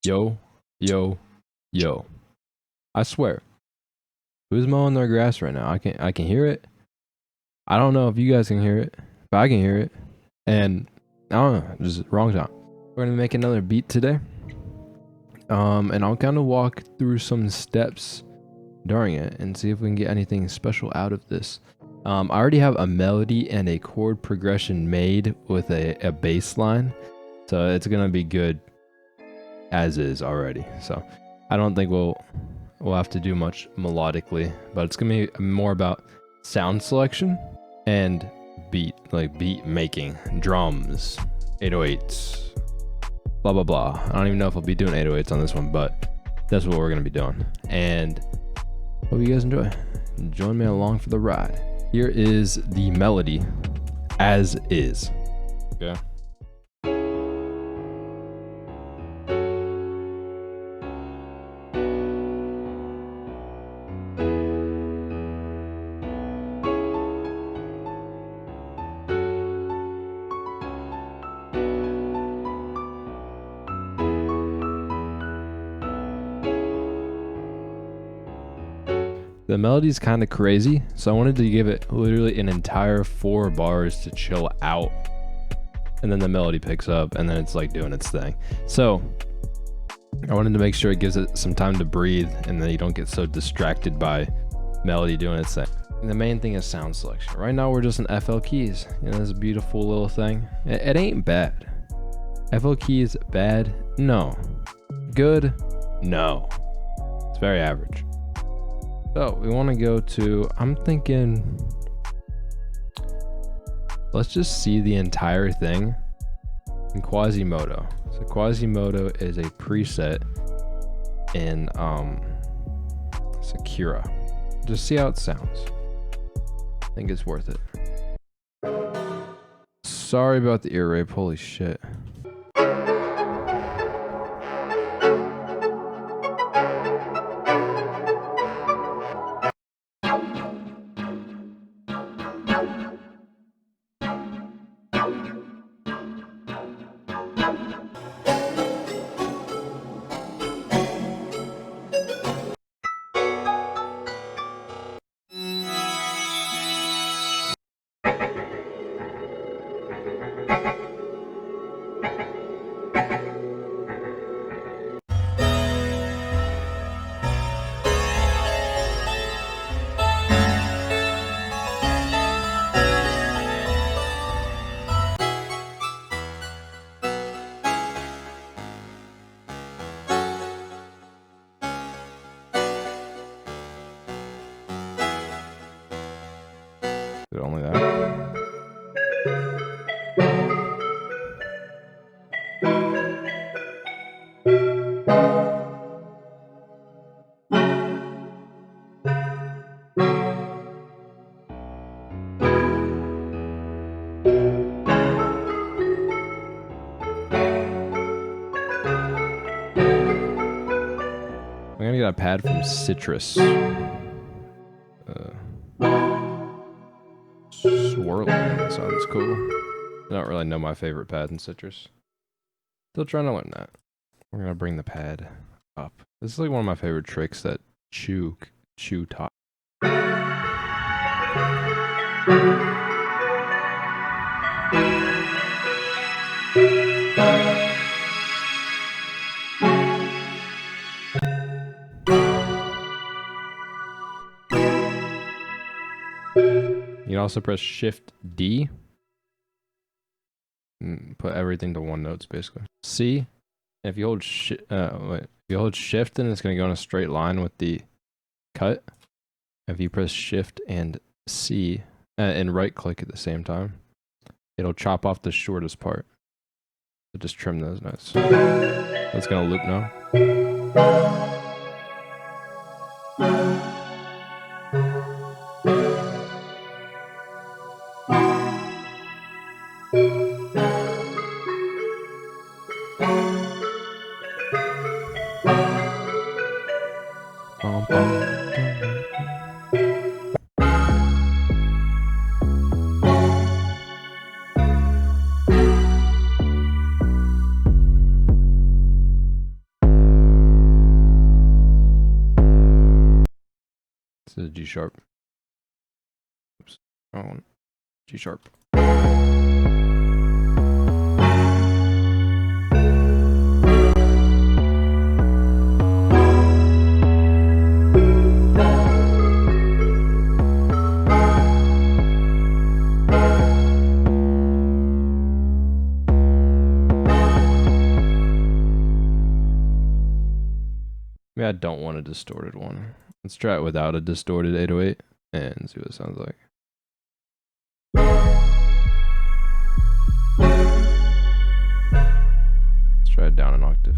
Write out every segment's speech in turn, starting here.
Yo, yo, yo. I swear. Who's mowing their grass right now? I can hear it. I don't know if you guys can hear it, but I can hear it. And I don't know, just wrong time. We're gonna make another beat today. And I'll kind of walk through some steps during it and see if we can get anything special out of this. I already have a melody and a chord progression made with a bass line, so it's gonna be good as is already. So I don't think we'll have to do much melodically, but it's gonna be more about sound selection and beat making, drums, 808s, blah blah blah. I don't even know if I'll be doing 808s on this one, but that's what we're gonna be doing. And hope you guys enjoy. Join me along for the ride. Here is the melody as is. Okay. The melody's kind of crazy, so I wanted to give it literally an entire 4 bars to chill out, and then the melody picks up, and then it's like doing its thing. So I wanted to make sure it gives it some time to breathe, and then you don't get so distracted by melody doing its thing. And the main thing is sound selection. Right now we're just in FL keys. You know, this beautiful little thing. It ain't bad. FL keys bad? No. Good? No. It's very average. So we want to go to, I'm thinking, let's just see the entire thing in Quasimodo. So Quasimodo is a preset in Sakura. Just see how it sounds. I think it's worth it. Sorry about the ear rape, holy shit. Only that. I'm gonna get a pad from Citrus. Swirling, that sounds cool. I don't really know my favorite pad in Citrus. Still trying to learn that. We're gonna bring the pad up. This is like one of my favorite tricks that Chew taught. You can also press Shift D. And put everything to one notes basically. C. If you hold if you hold Shift, then it's gonna go in a straight line with the cut. If you press Shift and C and right click at the same time, it'll chop off the shortest part. So just trim those notes. That's gonna loop now. This is G sharp. Oops. Oh, G sharp. Maybe I don't want a distorted one. Let's try it without a distorted 808 and see what it sounds like. Let's try it down an octave.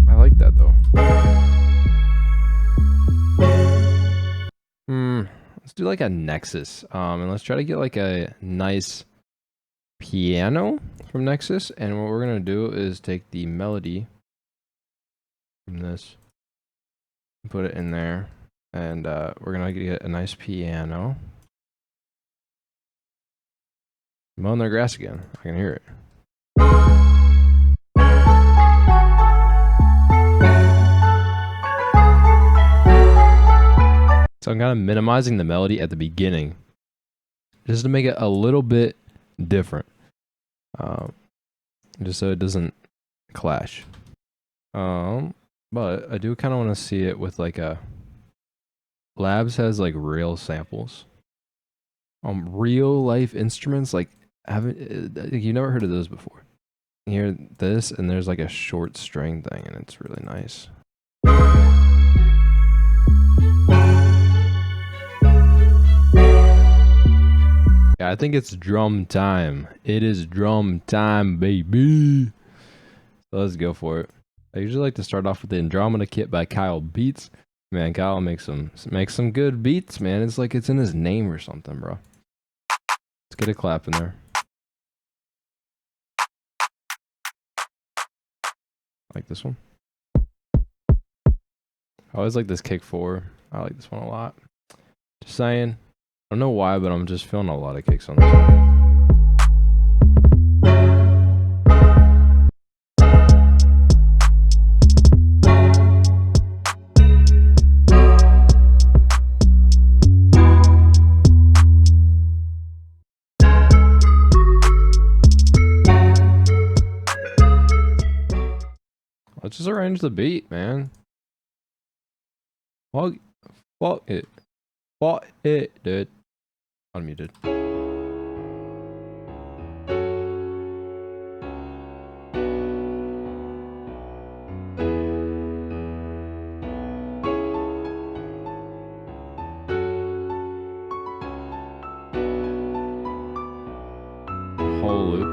I like that though. Let's do like a nexus. And let's try to get like a nice piano from nexus. And what we're gonna do is take the melody from this and put it in there. And we're gonna get a nice piano. Mowing their grass again. I can hear it. So I'm kind of minimizing the melody at the beginning just to make it a little bit different. Just so it doesn't clash. But I do kind of want to see it with like a Labs has like real samples. Real life instruments, like you never heard of those before. You hear this and there's like a short string thing and it's really nice. Yeah, I think it's drum time. It is drum time, baby. So let's go for it. I usually like to start off with the Andromeda Kit by Kyle Beats. Man, Kyle makes some good beats, man. It's like it's in his name or something, bro. Let's get a clap in there. Like this one. I always like this kick 4. I like this one a lot. Just saying. I don't know why, but I'm just feeling a lot of kicks on this one. Let's just arrange the beat, man. Fuck it. Fuck it, dude. Unmuted. Whole loop.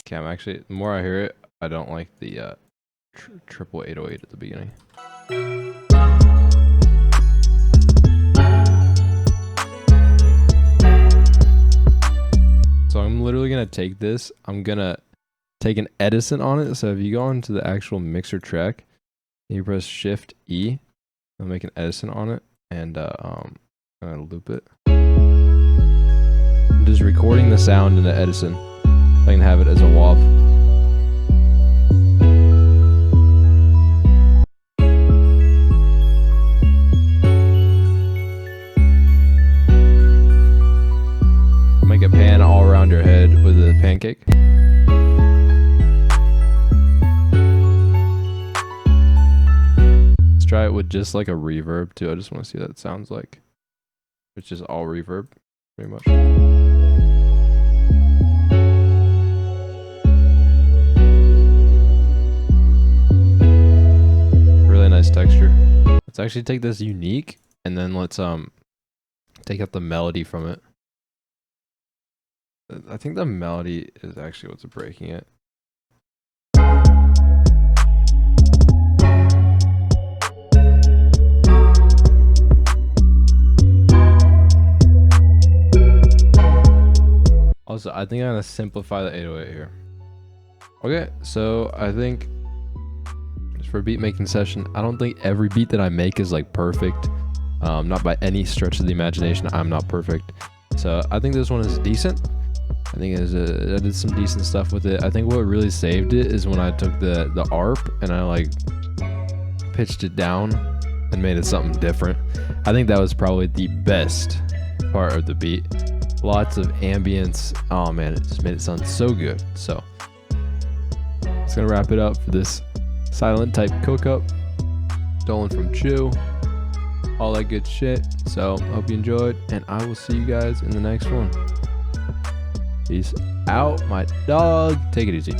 Okay, I'm actually, the more I hear it, I don't like the triple 808 at the beginning. So I'm literally gonna take this, I'm gonna take an Edison on it. So if you go into the actual mixer track, and you press Shift E, I'll make an Edison on it, and I'm gonna loop it. I'm just recording the sound in the Edison. I can have it as a WAV. Make a pan all around your head with a pancake. Let's try it with just like a reverb too. I just want to see what it sounds like. It's just all reverb, pretty much. Nice texture. Let's actually take this unique and then let's take out the melody from it. I think the melody is actually what's breaking it. Also, I think I'm gonna simplify the 808 here. Okay, so I think for a beat making session, I don't think every beat that I make is like perfect. Not by any stretch of the imagination. I'm not perfect. So I think this one is decent. I think I did some decent stuff with it. I think what really saved it is when I took the ARP and I like pitched it down and made it something different. I think that was probably the best part of the beat. Lots of ambience. Oh man, it just made it sound so good. So it's gonna wrap it up for this silent type cook up. Stolen from Chew. All that good shit. So hope you enjoyed, and I will see you guys in the next one. Peace out, my dog. Take it easy.